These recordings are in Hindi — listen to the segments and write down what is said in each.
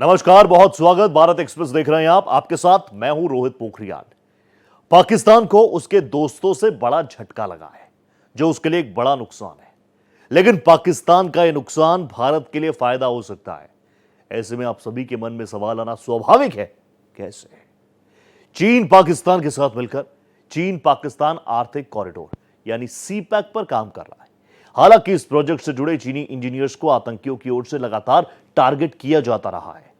नमस्कार, बहुत स्वागत। भारत एक्सप्रेस देख रहे हैं आप। आपके साथ मैं हूं रोहित पोखरियाल। पाकिस्तान को उसके दोस्तों से बड़ा झटका लगा है, जो उसके लिए एक बड़ा नुकसान है। लेकिन पाकिस्तान का यह नुकसान भारत के लिए फायदा हो सकता है। ऐसे में आप सभी के मन में सवाल आना स्वाभाविक है, कैसे? चीन पाकिस्तान के साथ मिलकर चीन पाकिस्तान आर्थिक कॉरिडोर यानी सीपैक पर काम कर रहा है। हालांकि इस प्रोजेक्ट से जुड़े चीनी इंजीनियर्स को आतंकियों की ओर से लगातार टारगेट किया जाता रहा है।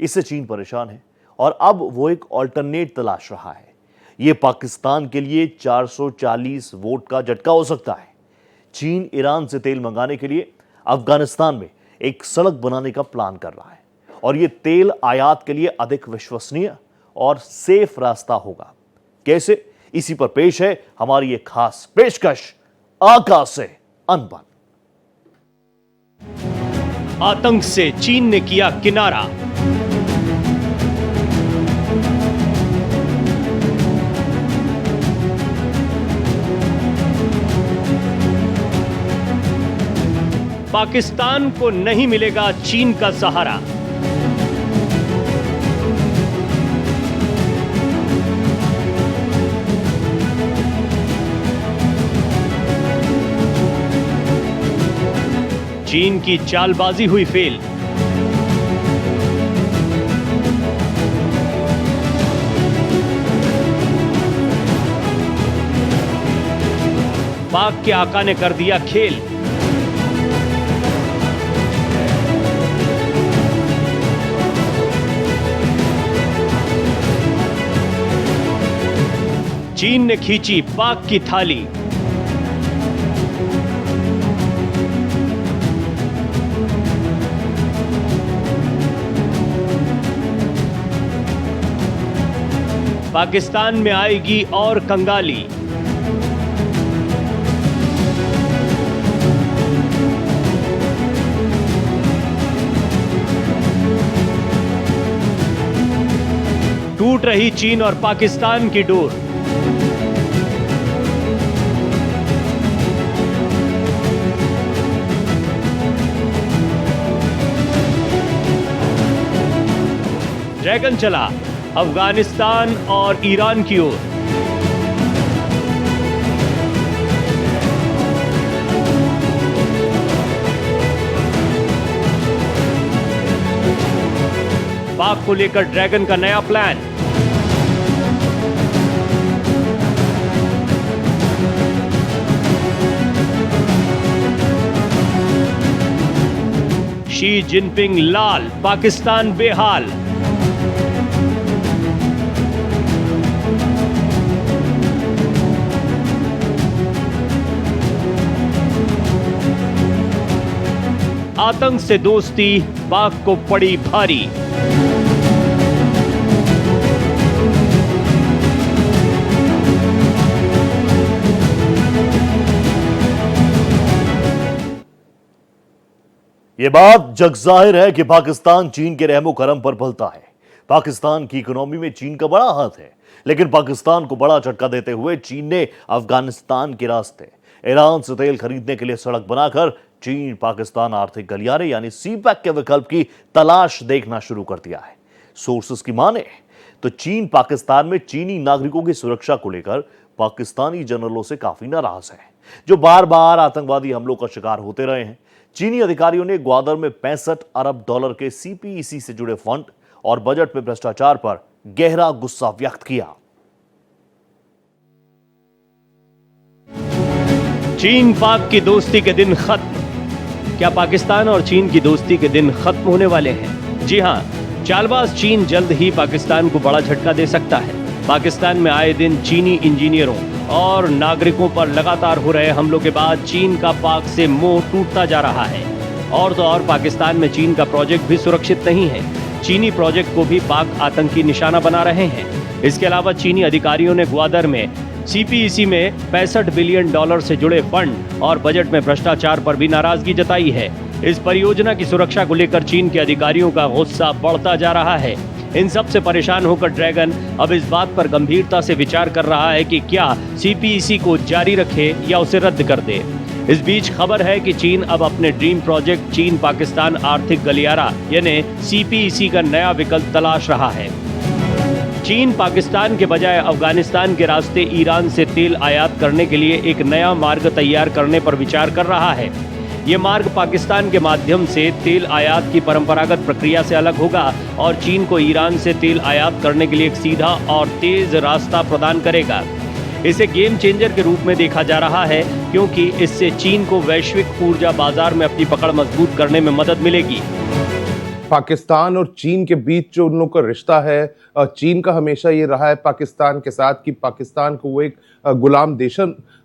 इससे चीन परेशान है और अब वो एक ऑल्टरनेट तलाश रहा है। यह पाकिस्तान के लिए 440 वोट का झटका हो सकता है। चीन ईरान से तेल मंगाने के लिए अफगानिस्तान में एक सड़क बनाने का प्लान कर रहा है और यह तेल आयात के लिए अधिक विश्वसनीय और सेफ रास्ता होगा। कैसे? इसी पर पेश है हमारी एक खास पेशकश, आकाश से अनबन। आतंक से चीन ने किया किनारा। पाकिस्तान को नहीं मिलेगा चीन का सहारा। चीन की चालबाजी हुई फेल। पाक के आका ने कर दिया खेल। चीन ने खींची पाक की थाली। पाकिस्तान में आएगी और कंगाली। टूट रही चीन और पाकिस्तान की डोर। ड्रैगन चला अफगानिस्तान और ईरान की ओर। पाक को लेकर ड्रैगन का नया प्लान। शी जिनपिंग लाल, पाकिस्तान बेहाल। आतंक से दोस्ती पाक को पड़ी भारी। यह बात जग जाहिर है कि पाकिस्तान चीन के रहमो करम पर पलता है। पाकिस्तान की इकोनॉमी में चीन का बड़ा हाथ है, लेकिन पाकिस्तान को बड़ा झटका देते हुए चीन ने अफगानिस्तान के रास्ते ईरान से तेल खरीदने के लिए सड़क बनाकर चीन पाकिस्तान आर्थिक गलियारे यानी सीपैक के विकल्प की तलाश देखना शुरू कर दिया है। सोर्सेस की माने तो चीन पाकिस्तान में चीनी नागरिकों की सुरक्षा को लेकर पाकिस्तानी जनरलों से काफी नाराज है, जो बार बार आतंकवादी हमलों का शिकार होते रहे हैं। चीनी अधिकारियों ने ग्वादर में 65 अरब डॉलर के सीपीईसी से जुड़े फंड और बजट में भ्रष्टाचार पर गहरा गुस्सा व्यक्त किया। चीन पाक की दोस्ती के दिन खत्म। क्या पाकिस्तान और चीन की दोस्ती के दिन खत्म होने वाले हैं? जी हां, चालबाज चीन जल्द ही पाकिस्तान को बड़ा झटका दे सकता है। पाकिस्तान में आए दिन चीनी इंजीनियरों और नागरिकों पर लगातार हो रहे हमलों के बाद चीन का पाक से मोह टूटता जा रहा है। और तो और पाकिस्तान में चीन का प्रोजेक्ट भी सुरक्षित नहीं है। चीनी प्रोजेक्ट को भी पाक आतंकी निशाना बना रहे हैं। इसके अलावा चीनी अधिकारियों ने ग्वादर में सीपीईसी में 65 बिलियन डॉलर से जुड़े फंड और बजट में भ्रष्टाचार पर भी नाराजगी जताई है। इस परियोजना की सुरक्षा को लेकर चीन के अधिकारियों का गुस्सा बढ़ता जा रहा है। इन सब से परेशान होकर ड्रैगन अब इस बात पर गंभीरता से विचार कर रहा है कि क्या सीपीईसी को जारी रखे या उसे रद्द कर दे। इस बीच खबर है कि चीन अब अपने ड्रीम प्रोजेक्ट चीन पाकिस्तान आर्थिक गलियारा यानी CPEC का नया विकल्प तलाश रहा है। चीन पाकिस्तान के बजाय अफगानिस्तान के रास्ते ईरान से तेल आयात करने के लिए एक नया मार्ग तैयार करने पर विचार कर रहा है। ये मार्ग पाकिस्तान के माध्यम से तेल आयात की परंपरागत प्रक्रिया से अलग होगा और चीन को ईरान से तेल आयात करने के लिए एक सीधा और तेज रास्ता प्रदान करेगा। इसे गेम चेंजर के रूप में देखा जा रहा है क्योंकि इससे चीन को वैश्विक ऊर्जा बाजार में अपनी पकड़ मजबूत करने में मदद मिलेगी। पाकिस्तान और चीन के बीच जो उन लोगों का रिश्ता है, चीन का हमेशा ये रहा है पाकिस्तान के साथ कि पाकिस्तान को वो एक गुलाम देश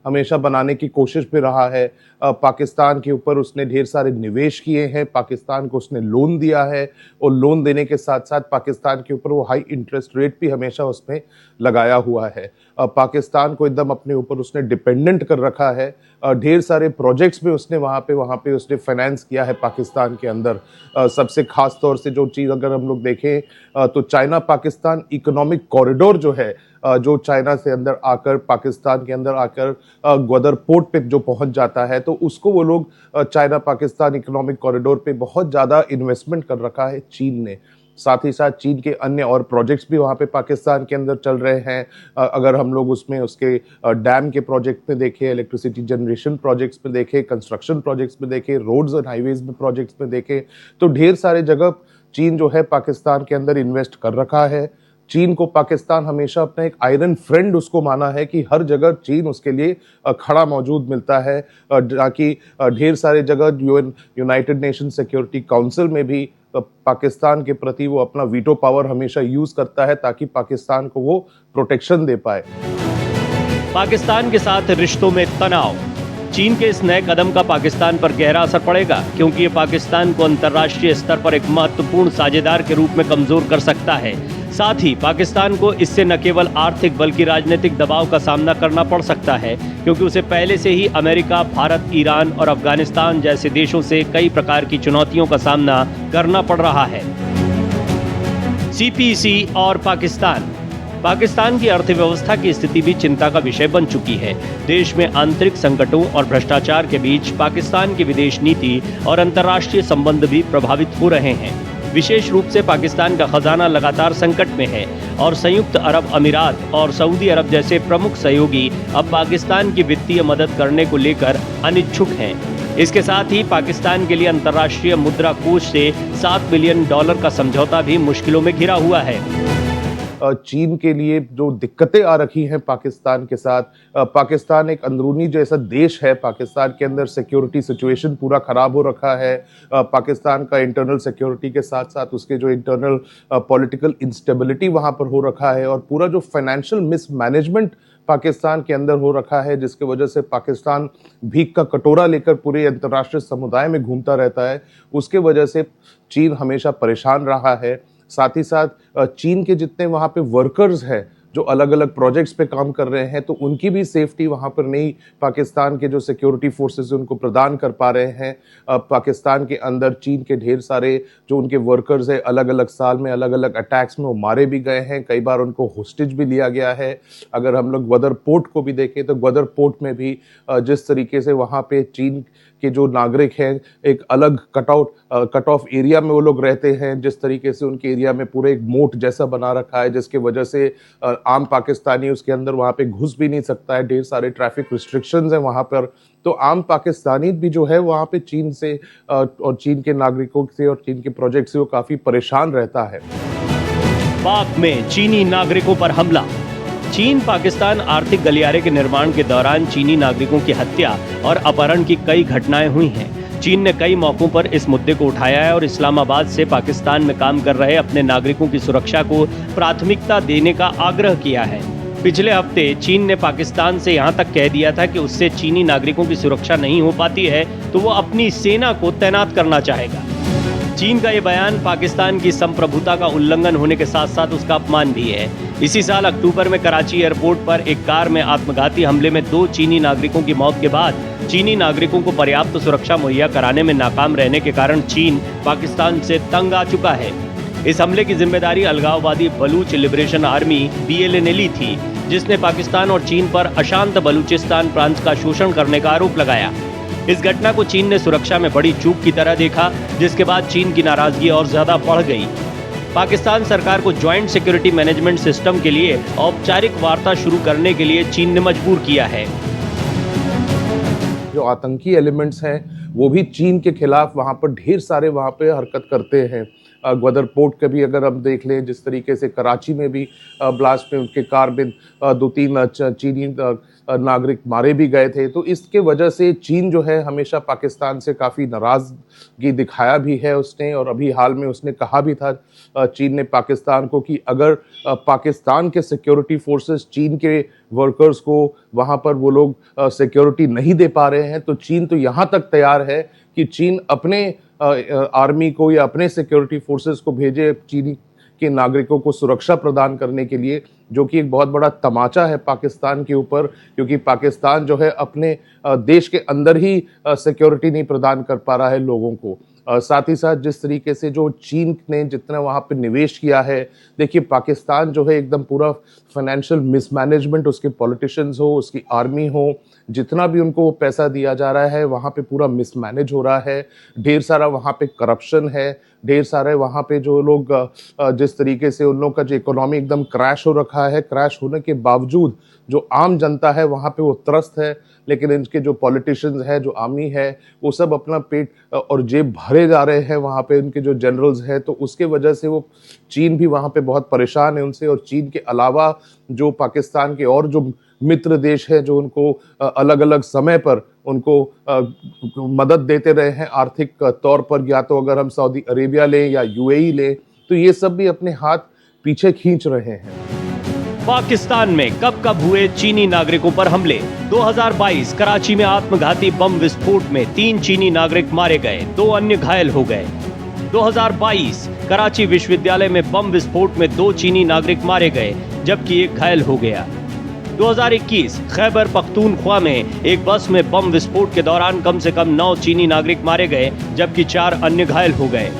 हमेशा बनाने की कोशिश में रहा है। पाकिस्तान के ऊपर उसने ढेर सारे निवेश किए हैं, पाकिस्तान को उसने लोन दिया है और लोन देने के साथ साथ पाकिस्तान के ऊपर वो हाई इंटरेस्ट रेट भी हमेशा उसमें लगाया हुआ है। पाकिस्तान को एकदम अपने ऊपर उसने डिपेंडेंट कर रखा है। ढेर सारे प्रोजेक्ट्स में उसने वहाँ पे उसने फाइनेंस किया है पाकिस्तान के अंदर। सबसे खास तौर से जो चीज़ अगर हम लोग देखें तो चाइना पाकिस्तान इकोनॉमिक कॉरिडोर जो है, जो चाइना से अंदर आकर पाकिस्तान के अंदर आकर ग्वादर पोर्ट पे जो पहुंच जाता है, तो उसको वो लोग चाइना पाकिस्तान इकोनॉमिक कॉरिडोर पे बहुत ज़्यादा इन्वेस्टमेंट कर रखा है चीन ने। साथ ही साथ चीन के अन्य और प्रोजेक्ट्स भी वहाँ पे पाकिस्तान के अंदर चल रहे हैं। अगर हम लोग उसमें उसके डैम के प्रोजेक्ट में देखें, इलेक्ट्रिसिटी जनरेशन प्रोजेक्ट्स में देखें, कंस्ट्रक्शन प्रोजेक्ट्स में देखें, रोड्स एंड हाईवेज में प्रोजेक्ट्स में देखें, तो ढेर सारे जगह चीन जो है पाकिस्तान के अंदर इन्वेस्ट कर रखा है। चीन को पाकिस्तान हमेशा अपना एक आयरन फ्रेंड उसको माना है कि हर जगह चीन उसके लिए खड़ा मौजूद मिलता है। ताकि ढेर सारे जगह यूनाइटेड नेशन सिक्योरिटी काउंसिल में भी पाकिस्तान के प्रति वो अपना वीटो पावर हमेशा यूज करता है ताकि पाकिस्तान को वो प्रोटेक्शन दे पाए। पाकिस्तान के साथ रिश्तों में तनाव। चीन के इस नए कदम का पाकिस्तान पर गहरा असर पड़ेगा क्योंकि ये पाकिस्तान को अंतर्राष्ट्रीय स्तर पर एक महत्वपूर्ण साझेदार के रूप में कमजोर कर सकता है। साथ ही पाकिस्तान को इससे न केवल आर्थिक बल्कि राजनीतिक दबाव का सामना करना पड़ सकता है क्योंकि उसे पहले से ही अमेरिका, भारत, ईरान और अफगानिस्तान जैसे देशों से कई प्रकार की चुनौतियों का सामना करना पड़ रहा है। CPEC और पाकिस्तान की अर्थव्यवस्था की स्थिति भी चिंता का विषय बन चुकी है। देश में आंतरिक संकटों और भ्रष्टाचार के बीच पाकिस्तान की विदेश नीति और अंतर्राष्ट्रीय संबंध भी प्रभावित हो रहे हैं। विशेष रूप से पाकिस्तान का खजाना लगातार संकट में है और संयुक्त अरब अमीरात और सऊदी अरब जैसे प्रमुख सहयोगी अब पाकिस्तान की वित्तीय मदद करने को लेकर अनिच्छुक हैं। इसके साथ ही पाकिस्तान के लिए अंतर्राष्ट्रीय मुद्रा कोष से $7 बिलियन का समझौता भी मुश्किलों में घिरा हुआ है। चीन के लिए जो दिक्कतें आ रखी हैं पाकिस्तान के साथ, पाकिस्तान एक अंदरूनी जैसा देश है, पाकिस्तान के अंदर सिक्योरिटी सिचुएशन पूरा खराब हो रखा है। पाकिस्तान का इंटरनल सिक्योरिटी के साथ साथ उसके जो इंटरनल पॉलिटिकल इंस्टेबिलिटी वहाँ पर हो रखा है और पूरा जो फाइनेंशियल मिसमैनेजमेंट पाकिस्तान के अंदर हो रखा है, जिसके वजह से पाकिस्तान भीख का कटोरा लेकर पूरे अंतर्राष्ट्रीय समुदाय में घूमता रहता है। उसके वजह से चीन हमेशा परेशान रहा है। साथ ही साथ चीन के जितने वहाँ पे वर्कर्स हैं जो अलग अलग प्रोजेक्ट्स पे काम कर रहे हैं, तो उनकी भी सेफ्टी वहाँ पर नहीं पाकिस्तान के जो सिक्योरिटी फोर्सेस उनको प्रदान कर पा रहे हैं। पाकिस्तान के अंदर चीन के ढेर सारे जो उनके वर्कर्स हैं अलग अलग साल में अलग अलग अटैक्स में वो मारे भी गए हैं, कई बार उनको होस्टेज भी लिया गया है। अगर हम लोग ग्वादर पोर्ट को भी देखें तो ग्वादर पोर्ट में भी जिस तरीके से वहाँ पे चीन के जो नागरिक हैं एक अलग कट ऑफ एरिया में वो लोग रहते हैं, जिस तरीके से उनके एरिया में पूरे एक मोट जैसा बना रखा है, जिसके वजह से आम पाकिस्तानी उसके अंदर वहाँ पे घुस भी नहीं सकता है। ढेर सारे ट्रैफिक रिस्ट्रिक्शंस हैं वहाँ पर। तो आम पाकिस्तानी भी जो है वहाँ पे चीन से और चीन के नागरिकों से और चीन के प्रोजेक्ट से वो काफ़ी परेशान रहता है। पाक में चीनी नागरिकों पर हमला। चीन पाकिस्तान आर्थिक गलियारे के निर्माण के दौरान चीनी नागरिकों की हत्या और अपहरण की कई घटनाएं हुई हैं। चीन ने कई मौकों पर इस मुद्दे को उठाया है और इस्लामाबाद से पाकिस्तान में काम कर रहे अपने नागरिकों की सुरक्षा को प्राथमिकता देने का आग्रह किया है। पिछले हफ्ते चीन ने पाकिस्तान से यहां तक कह दिया था कि उससे चीनी नागरिकों की सुरक्षा नहीं हो पाती है तो वो अपनी सेना को तैनात करना चाहेगा। चीन का ये बयान पाकिस्तान की संप्रभुता का उल्लंघन होने के साथ साथ उसका अपमान भी है। इसी साल अक्टूबर में कराची एयरपोर्ट पर एक कार में आत्मघाती हमले में 2 चीनी नागरिकों की मौत के बाद चीनी नागरिकों को पर्याप्त सुरक्षा मुहैया कराने में नाकाम रहने के कारण चीन पाकिस्तान से तंग आ चुका है। इस हमले की जिम्मेदारी अलगाववादी बलूच लिबरेशन आर्मी BLA ने ली थी, जिसने पाकिस्तान और चीन पर अशांत बलूचिस्तान प्रांत का शोषण करने का आरोप लगाया। इस घटना को चीन ने सुरक्षा में बड़ी चूक की तरह देखा, जिसके बाद चीन की नाराजगी और ज्यादा बढ़ गई। पाकिस्तान सरकार को ज्वाइंट सिक्योरिटी मैनेजमेंट सिस्टम के लिए औपचारिक वार्ता शुरू करने के लिए चीन ने मजबूर किया है। जो आतंकी एलिमेंट्स हैं वो भी चीन के खिलाफ वहाँ पर ढेर सारे वहाँ पे हरकत करते हैं। ग्वादर पोर्ट का भी अगर हम देख लें, जिस तरीके से कराची में भी ब्लास्ट में उनके कार में 2-3 चीनी नागरिक मारे भी गए थे। तो इसके वजह से चीन जो है हमेशा पाकिस्तान से काफ़ी नाराज़गी दिखाया भी है उसने, और अभी हाल में उसने कहा भी था चीन ने पाकिस्तान को कि अगर पाकिस्तान के सिक्योरिटी फोर्सेस चीन के वर्कर्स को वहाँ पर वो लोग सिक्योरिटी नहीं दे पा रहे हैं, तो चीन तो यहाँ तक तैयार है कि चीन अपने आर्मी को या अपने सिक्योरिटी फोर्सेस को भेजे चीनी के नागरिकों को सुरक्षा प्रदान करने के लिए, जो कि एक बहुत बड़ा तमाचा है पाकिस्तान के ऊपर, क्योंकि पाकिस्तान जो है अपने देश के अंदर ही सिक्योरिटी नहीं प्रदान कर पा रहा है लोगों को। साथ ही साथ जिस तरीके से जो चीन ने जितना वहाँ पे निवेश किया है, देखिए पाकिस्तान जो है एकदम पूरा फाइनेंशियल मिसमैनेजमेंट, उसके पॉलिटिशियंस हो, उसकी आर्मी हो, जितना भी उनको पैसा दिया जा रहा है वहाँ पे पूरा मिसमैनेज हो रहा है। ढेर सारा वहाँ पे करप्शन है, ढेर सारे वहाँ पे जो लोग जिस तरीके से उन लोगों का जो इकोनॉमी एकदम क्रैश हो रखा है, क्रैश होने के बावजूद जो आम जनता है वहाँ पे वो त्रस्त है, लेकिन इनके जो पॉलिटिशियंस है, जो आर्मी है, वो सब अपना पेट और जेब भरे जा रहे हैं वहाँ पे इनके जो जनरल्स हैं। तो उसके वजह से वो चीन भी वहाँ पे बहुत परेशान है उनसे, और चीन के अलावा जो पाकिस्तान के और जो मित्र देश है जो उनको अलग अलग समय पर उनको मदद देते रहे हैं आर्थिक तौर पर, या तो अगर हम सऊदी अरेबिया लें या यूएई लें, तो ये सब भी अपने हाथ पीछे खींच रहे हैं। पाकिस्तान में कब कब हुए चीनी नागरिकों पर हमले। 2022 कराची में आत्मघाती बम विस्फोट में 3 चीनी नागरिक मारे गए, 2 अन्य घायल हो गए। 2022 कराची विश्वविद्यालय में बम विस्फोट में 2 चीनी नागरिक मारे गए, जबकि 1 घायल हो गया। 2021 खैबर पख्तूनख्वा में एक बस में बम विस्फोट के दौरान कम से कम 9 चीनी नागरिक मारे गए, जबकि 4 अन्य घायल हो गए।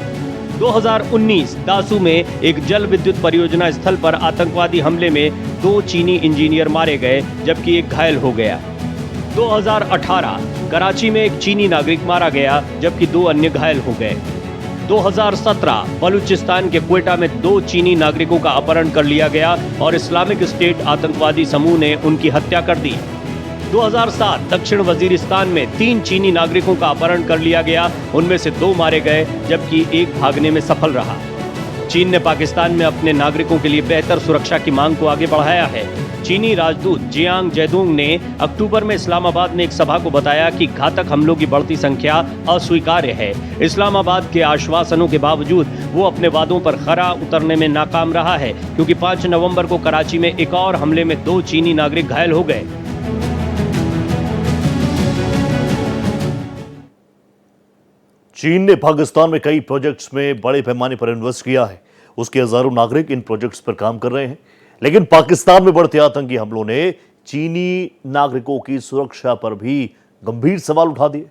2019 दासू में एक जल विद्युत परियोजना स्थल पर आतंकवादी हमले में 2 चीनी इंजीनियर मारे गए, जबकि 1 घायल हो गया। 2018 कराची में एक चीनी नागरिक मारा गया, जबकि 2 अन्य घायल हो गए। 2017 बलूचिस्तान के क्वेटा में 2 चीनी नागरिकों का अपहरण कर लिया गया और इस्लामिक स्टेट आतंकवादी समूह ने उनकी हत्या कर दी। 2007 दक्षिण वजीरिस्तान में 3 चीनी नागरिकों का अपहरण कर लिया गया, उनमें से 2 मारे गए, जबकि 1 भागने में सफल रहा। चीन ने पाकिस्तान में अपने नागरिकों के लिए बेहतर सुरक्षा की मांग को आगे बढ़ाया है। चीनी राजदूत जियांग जेदोंग ने अक्टूबर में इस्लामाबाद में एक सभा को बताया कि घातक हमलों की बढ़ती संख्या अस्वीकार्य है। इस्लामाबाद के आश्वासनों के बावजूद वो अपने वादों पर खरा उतरने में नाकाम रहा है, क्योंकि 5 नवंबर को कराची में एक और हमले में 2 चीनी नागरिक घायल हो गए। चीन ने पाकिस्तान में कई प्रोजेक्ट्स में बड़े पैमाने पर इन्वेस्ट किया है। उसके हजारों नागरिक इन प्रोजेक्ट्स पर काम कर रहे हैं, लेकिन पाकिस्तान में बढ़ते आतंकी हमलों ने चीनी नागरिकों की सुरक्षा पर भी गंभीर सवाल उठा दिए।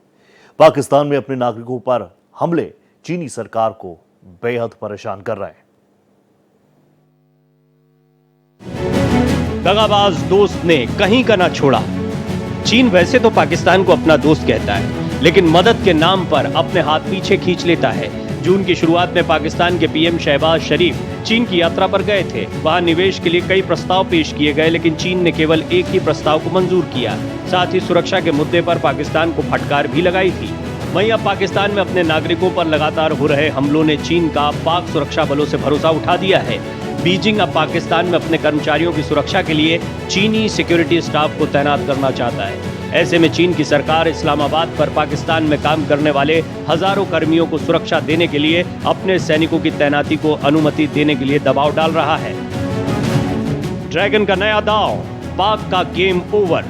पाकिस्तान में अपने नागरिकों पर हमले चीनी सरकार को बेहद परेशान कर रहे हैं। दगाबाज दोस्त ने कहीं का ना छोड़ा। चीन वैसे तो पाकिस्तान को अपना दोस्त कहता है, लेकिन मदद के नाम पर अपने हाथ पीछे खींच लेता है। जून की शुरुआत में पाकिस्तान के पीएम शहबाज शरीफ चीन की यात्रा पर गए थे। वहां निवेश के लिए कई प्रस्ताव पेश किए गए, लेकिन चीन ने केवल एक ही प्रस्ताव को मंजूर किया। साथ ही सुरक्षा के मुद्दे पर पाकिस्तान को फटकार भी लगाई थी। वहीं अब पाकिस्तान में अपने नागरिकों पर लगातार हो रहे हमलों ने चीन का पाक सुरक्षा बलों से भरोसा उठा दिया है। बीजिंग अब पाकिस्तान में अपने कर्मचारियों की सुरक्षा के लिए चीनी सिक्योरिटी स्टाफ को तैनात करना चाहता है। ऐसे में चीन की सरकार इस्लामाबाद पर पाकिस्तान में काम करने वाले हजारों कर्मियों को सुरक्षा देने के लिए अपने सैनिकों की तैनाती को अनुमति देने के लिए दबाव डाल रहा है। ड्रैगन का नया दांव, पाक का गेम ओवर।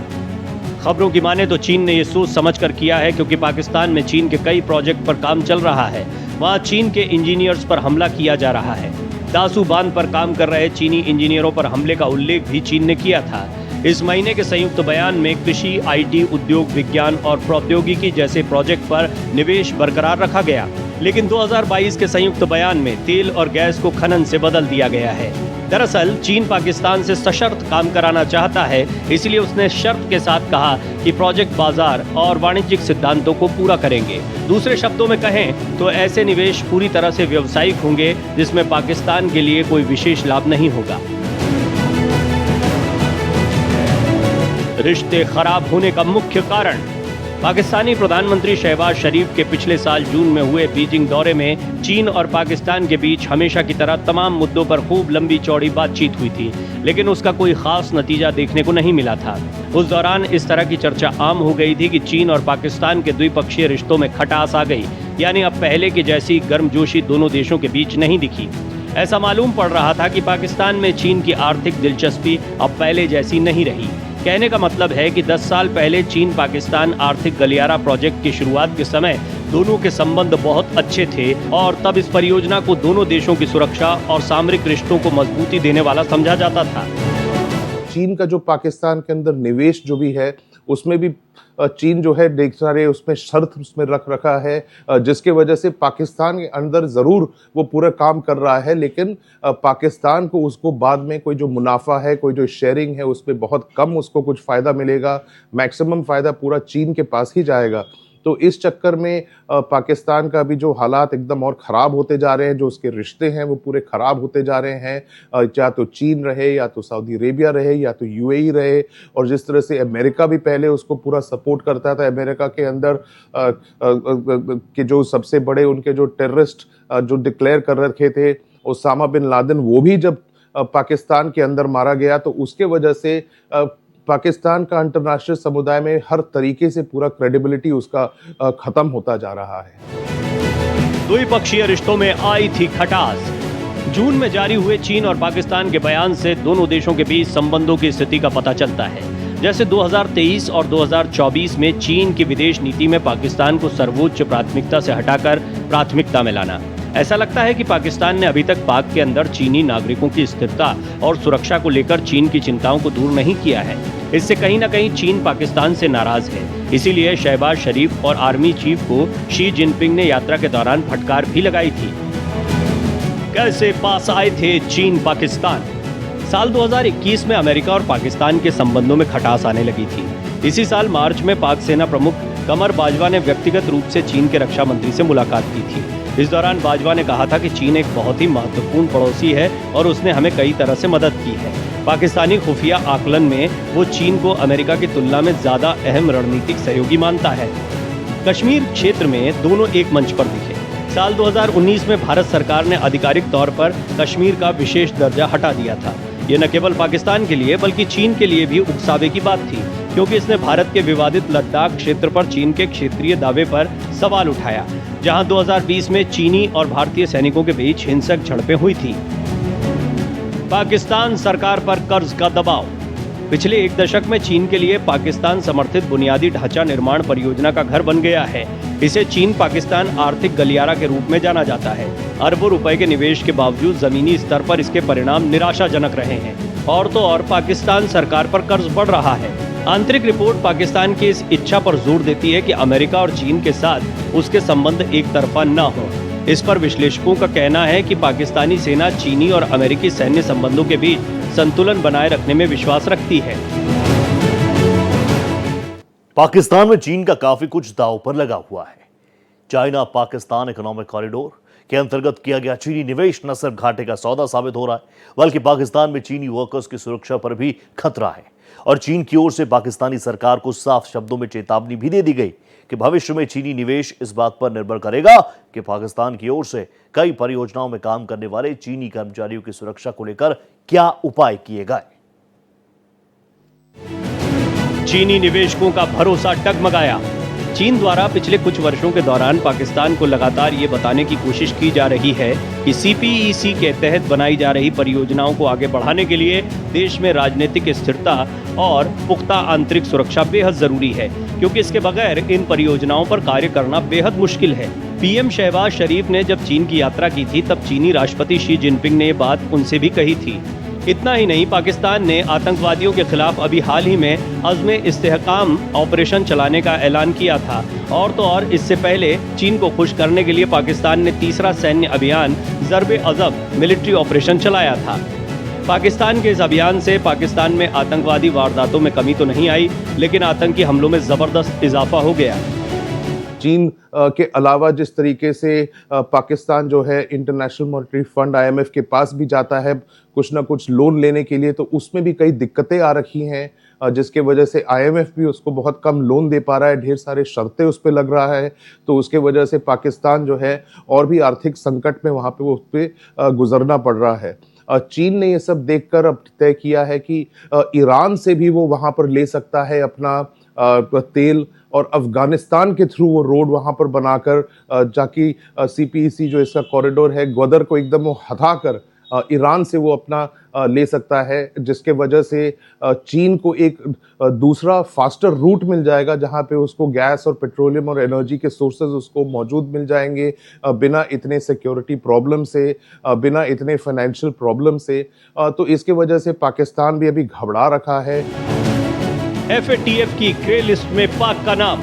खबरों की माने तो चीन ने यह सोच समझकर किया है, क्योंकि पाकिस्तान में चीन के कई प्रोजेक्ट पर काम चल रहा है। वहां चीन के इंजीनियर्स पर हमला किया जा रहा है। दासू बांध पर काम कर रहे चीनी इंजीनियरों पर हमले का उल्लेख भी चीन ने किया था। इस महीने के संयुक्त बयान में कृषि, आईटी, उद्योग, विज्ञान और प्रौद्योगिकी जैसे प्रोजेक्ट पर निवेश बरकरार रखा गया, लेकिन 2022 के संयुक्त बयान में तेल और गैस को खनन से बदल दिया गया है। दरअसल चीन पाकिस्तान से सशर्त काम कराना चाहता है, इसलिए उसने शर्त के साथ कहा कि प्रोजेक्ट बाजार और वाणिज्यिक सिद्धांतों को पूरा करेंगे। दूसरे शब्दों में कहें तो ऐसे निवेश पूरी तरह से व्यावसायिक होंगे जिसमें पाकिस्तान के लिए कोई विशेष लाभ नहीं होगा। रिश्ते खराब होने का मुख्य कारण। पाकिस्तानी प्रधानमंत्री शहबाज शरीफ के पिछले साल जून में हुए बीजिंग दौरे में चीन और पाकिस्तान के बीच हमेशा की तरह तमाम मुद्दों पर खूब लंबी चौड़ी बातचीत हुई थी, लेकिन उसका कोई खास नतीजा देखने को नहीं मिला था। उस दौरान इस तरह की चर्चा आम हो गई थी कि चीन और पाकिस्तान के द्विपक्षीय रिश्तों में खटास आ गई, यानी अब पहले की जैसी गर्मजोशी दोनों देशों के बीच नहीं दिखी। ऐसा मालूम पड़ रहा था कि पाकिस्तान में चीन की आर्थिक दिलचस्पी अब पहले जैसी नहीं रही। कहने का मतलब है कि 10 साल पहले चीन पाकिस्तान आर्थिक गलियारा प्रोजेक्ट की शुरुआत के समय दोनों के संबंध बहुत अच्छे थे और तब इस परियोजना को दोनों देशों की सुरक्षा और सामरिक रिश्तों को मजबूती देने वाला समझा जाता था। चीन का जो पाकिस्तान के अंदर निवेश जो भी है उसमें भी चीन जो है देख सारे उसमें शर्त उसमें रख रखा है, जिसके वजह से पाकिस्तान के अंदर ज़रूर वो पूरा काम कर रहा है, लेकिन पाकिस्तान को उसको बाद में कोई जो मुनाफा है, कोई जो शेयरिंग है, उसमें बहुत कम उसको कुछ फ़ायदा मिलेगा। मैक्सिमम फ़ायदा पूरा चीन के पास ही जाएगा। तो इस चक्कर में पाकिस्तान का भी जो हालात एकदम और ख़राब होते जा रहे हैं, जो उसके रिश्ते हैं वो पूरे ख़राब होते जा रहे हैं। या तो चीन रहे, या तो सऊदी अरेबिया रहे, या तो यूएई रहे। और जिस तरह से अमेरिका भी पहले उसको पूरा सपोर्ट करता था, अमेरिका के अंदर के जो सबसे बड़े उनके जो टेररिस्ट जो डिक्लेयर कर रखे थे ओसामा बिन लादेन, वो भी जब पाकिस्तान के अंदर मारा गया तो उसके वजह से पाकिस्तान का अंतर्राष्ट्रीय समुदाय में हर तरीके से पूरा क्रेडिबिलिटी उसका खत्म होता जा रहा है। द्विपक्षीय रिश्तों में आई थी खटास। जून में जारी हुए चीन और पाकिस्तान के बयान से दोनों देशों के बीच संबंधों की स्थिति का पता चलता है। जैसे 2023 और 2024 में चीन की विदेश नीति में पाकिस्तान को सर्वोच्च प्राथमिकता से हटाकर प्राथमिकता में लाना। ऐसा लगता है कि पाकिस्तान ने अभी तक पाक के अंदर चीनी नागरिकों की स्थिरता और सुरक्षा को लेकर चीन की चिंताओं को दूर नहीं किया है। इससे कहीं न कहीं चीन पाकिस्तान से नाराज है। इसीलिए शहबाज शरीफ और आर्मी चीफ को शी जिनपिंग ने यात्रा के दौरान फटकार भी लगाई थी। कैसे पास आए थे चीन पाकिस्तान? साल 2021 में अमेरिका और पाकिस्तान के संबंधों में खटास आने लगी थी। इसी साल मार्च में पाक सेना प्रमुख कमर बाजवा ने व्यक्तिगत रूप से चीन के रक्षा मंत्री से मुलाकात की थी। इस दौरान बाजवा ने कहा था कि चीन एक बहुत ही महत्वपूर्ण पड़ोसी है और उसने हमें कई तरह से मदद की है। पाकिस्तानी खुफिया आकलन में वो चीन को अमेरिका की तुलना में ज्यादा अहम रणनीतिक सहयोगी मानता है। कश्मीर क्षेत्र में दोनों एक मंच पर दिखे। साल 2019 में भारत सरकार ने आधिकारिक तौर पर कश्मीर का विशेष दर्जा हटा दिया था। ये न केवल पाकिस्तान के लिए बल्कि चीन के लिए भी उकसावे की बात थी, क्योंकि इसने भारत के विवादित लद्दाख क्षेत्र पर चीन के क्षेत्रीय दावे पर सवाल उठाया, जहां 2020 में चीनी और भारतीय सैनिकों के बीच हिंसक झड़पें हुई थी। पाकिस्तान सरकार पर कर्ज का दबाव। पिछले एक दशक में चीन के लिए पाकिस्तान समर्थित बुनियादी ढांचा निर्माण परियोजना का घर बन गया है। इसे चीन पाकिस्तान आर्थिक गलियारा के रूप में जाना जाता है। अरबों रुपए के निवेश के बावजूद जमीनी स्तर पर इसके परिणाम निराशाजनक रहे हैं। और तो और पाकिस्तान सरकार पर कर्ज बढ़ रहा है। आंतरिक रिपोर्ट पाकिस्तान की इस इच्छा पर जोर देती है कि अमेरिका और चीन के साथ उसके संबंध एक तरफा न हो। इस पर विश्लेषकों का कहना है कि पाकिस्तानी सेना चीनी और अमेरिकी सैन्य संबंधों के बीच संतुलन बनाए रखने में विश्वास रखती है। पाकिस्तान में चीन का काफी कुछ दांव पर लगा हुआ है। चाइना पाकिस्तान इकोनॉमिक कॉरिडोर के अंतर्गत किया गया चीनी निवेश न सिर्फ घाटे का सौदा साबित हो रहा है, बल्कि पाकिस्तान में चीनी वर्कर्स की सुरक्षा पर भी खतरा है। और चीन की ओर से पाकिस्तानी सरकार को साफ शब्दों में चेतावनी भी दे दी गई कि भविष्य में चीनी निवेश इस बात पर निर्भर करेगा कि पाकिस्तान की ओर से कई परियोजनाओं में काम करने वाले चीनी कर्मचारियों की सुरक्षा को लेकर क्या उपाय किए गए। चीनी निवेशकों का भरोसा डगमगाया। चीन द्वारा पिछले कुछ वर्षों के दौरान पाकिस्तान को लगातार ये बताने की कोशिश की जा रही है कि सीपीईसी के तहत बनाई जा रही परियोजनाओं को आगे बढ़ाने के लिए देश में राजनीतिक स्थिरता और पुख्ता आंतरिक सुरक्षा बेहद जरूरी है, क्योंकि इसके बगैर इन परियोजनाओं पर कार्य करना बेहद मुश्किल है। पीएम शहबाज शरीफ ने जब चीन की यात्रा की थी तब चीनी राष्ट्रपति शी जिनपिंग ने ये बात उनसे भी कही थी। इतना ही नहीं, पाकिस्तान ने आतंकवादियों के खिलाफ अभी हाल ही में अज़्म इस्तेहकाम ऑपरेशन चलाने का ऐलान किया था। और तो और इससे पहले चीन को खुश करने के लिए पाकिस्तान ने तीसरा सैन्य अभियान ज़र्ब-ए-अज़ब मिलिट्री ऑपरेशन चलाया था। पाकिस्तान के इस अभियान से पाकिस्तान में आतंकवादी वारदातों में कमी तो नहीं आई, लेकिन आतंकी हमलों में जबरदस्त इजाफा हो गया। चीन के अलावा जिस तरीके से पाकिस्तान जो है इंटरनेशनल मॉनेटरी फंड IMF के पास भी जाता है कुछ ना कुछ लोन लेने के लिए, तो उसमें भी कई दिक्कतें आ रखी हैं, जिसके वजह से IMF भी उसको बहुत कम लोन दे पा रहा है, ढेर सारे शर्तें उस पर लग रहा है। तो उसके वजह से पाकिस्तान जो है और भी आर्थिक संकट में वहाँ पे उस पर गुजरना पड़ रहा है। चीन ने ये सब देखकर अब तय किया है कि ईरान से भी वो वहाँ पर ले सकता है अपना तेल, और अफगानिस्तान के थ्रू वो रोड वहाँ पर बनाकर जाकि CPEC जो इसका कॉरिडोर है ग्वादर को एकदम वो हटाकर ईरान से वो अपना ले सकता है, जिसके वजह से चीन को एक दूसरा फास्टर रूट मिल जाएगा जहाँ पे उसको गैस और पेट्रोलियम और एनर्जी के सोर्सेज उसको मौजूद मिल जाएंगे बिना इतने सिक्योरिटी प्रॉब्लम से, बिना इतने फाइनेंशियल प्रॉब्लम से। तो इसके वजह से पाकिस्तान भी अभी घबरा रखा है। FATF की ग्रे लिस्ट में पाक का नाम।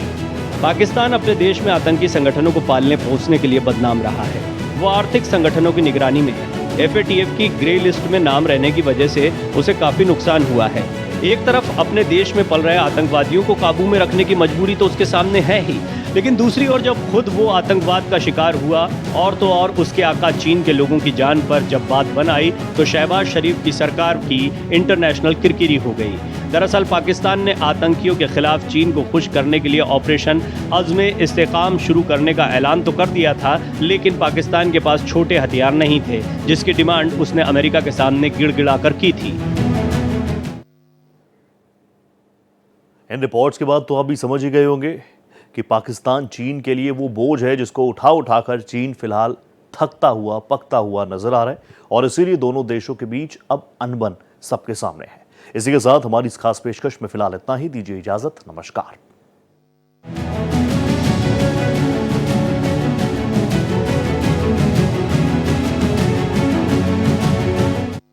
पाकिस्तान अपने देश में आतंकी संगठनों को पालने पोसने के लिए बदनाम रहा है। वो आर्थिक संगठनों की निगरानी में है। FATF की ग्रे लिस्ट में नाम रहने की वजह से उसे काफी नुकसान हुआ है। एक तरफ अपने देश में पल रहे आतंकवादियों को काबू में रखने की मजबूरी तो उसके सामने है ही, लेकिन दूसरी ओर जब खुद वो आतंकवाद का शिकार हुआ और तो और उसके आका चीन के लोगों की जान पर जब बात बन आई, तो शहबाज शरीफ की सरकार की इंटरनेशनल किरकिरी हो गई। दरअसल पाकिस्तान ने आतंकियों के खिलाफ चीन को खुश करने के लिए ऑपरेशन अज़्म इस्तेकाम शुरू करने का ऐलान तो कर दिया था, लेकिन पाकिस्तान के पास छोटे हथियार नहीं थे, जिसकी डिमांड उसने अमेरिका के सामने गिड़गिड़ाकर की थी। इन रिपोर्ट्स के बाद तो आप भी समझ ही गए होंगे कि पाकिस्तान चीन के लिए वो बोझ है जिसको उठा उठाकर चीन फिलहाल थकता हुआ पकता हुआ नजर आ रहा है, और इसीलिए दोनों देशों के बीच अब अनबन सबके सामने है। इसी के साथ हमारी इस खास पेशकश में फिलहाल इतना ही। दीजिए इजाजत, नमस्कार।